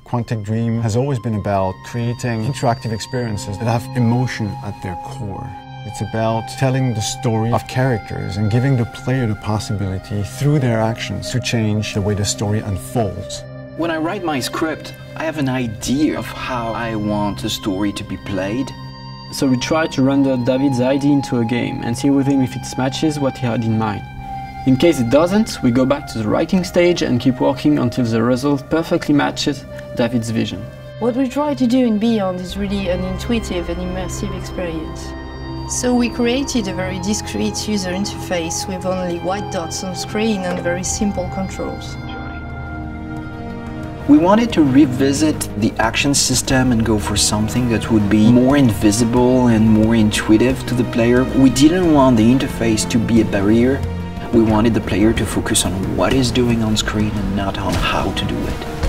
Quantic Dream has always been about creating interactive experiences that have emotion at their core. It's about telling the story of characters and giving the player the possibility, through their actions, to change the way the story unfolds. When I write my script, I have an idea of how I want the story to be played. So we try to render David's idea into a game and see with him if it matches what he had in mind. In case it doesn't, we go back to the writing stage and keep working until the result perfectly matches David's vision. What we try to do in Beyond is really an intuitive and immersive experience. So we created a very discreet user interface with only white dots on screen and very simple controls. We wanted to revisit the action system and go for something that would be more invisible and more intuitive to the player. We didn't want the interface to be a barrier. We wanted the player to focus on what he's doing on screen and not on how to do it.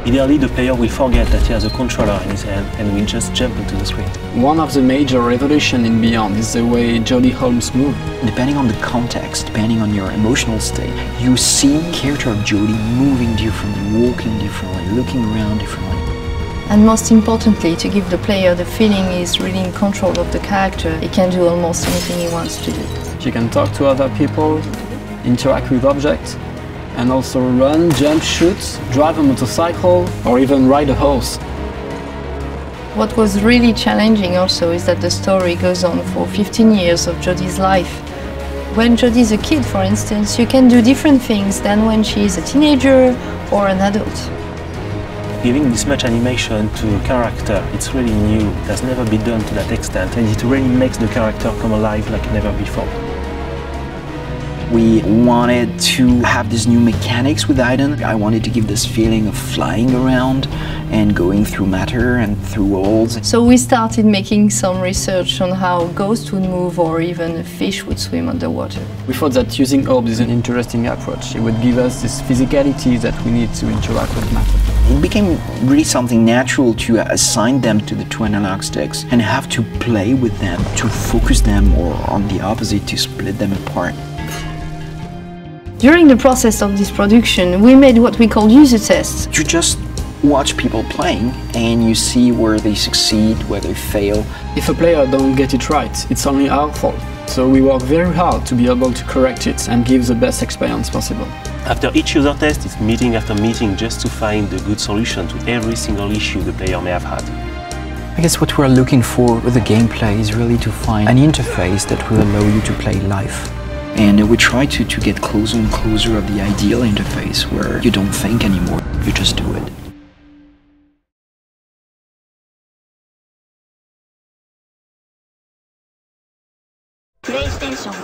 Ideally, the player will forget that he has a controller in his hand and will just jump into the screen. One of the major revolutions in Beyond is the way Jodie Holmes moves. Depending on the context, depending on your emotional state, you see the character of Jodie moving differently, walking differently, looking around differently. And most importantly, to give the player the feeling he's really in control of the character, he can do almost anything he wants to do. She can talk to other people, interact with objects, and also run, jump, shoot, drive a motorcycle, or even ride a horse. What was really challenging also is that the story goes on for 15 years of Jodie's life. When Jodie's a kid, for instance, you can do different things than when she's a teenager or an adult. Giving this much animation to a character, it's really new. It has never been done to that extent, and it really makes the character come alive like never before. We wanted to have these new mechanics with Aiden. I wanted to give this feeling of flying around and going through matter and through walls. So we started making some research on how ghosts would move or even a fish would swim underwater. We thought that using orbs is an interesting approach. It would give us this physicality that we need to interact with matter. It became really something natural to assign them to the two analog sticks and have to play with them, to focus them, or on the opposite, to split them apart. During the process of this production, we made what we call user tests. You just watch people playing and you see where they succeed, where they fail. If a player don't get it right, it's only our fault. So we work very hard to be able to correct it and give the best experience possible. After each user test, it's meeting after meeting just to find the good solution to every single issue the player may have had. I guess what we're looking for with the gameplay is really to find an interface that will allow you to play live. And we try to get closer and closer of the ideal interface where you don't think anymore, you just do it. PlayStation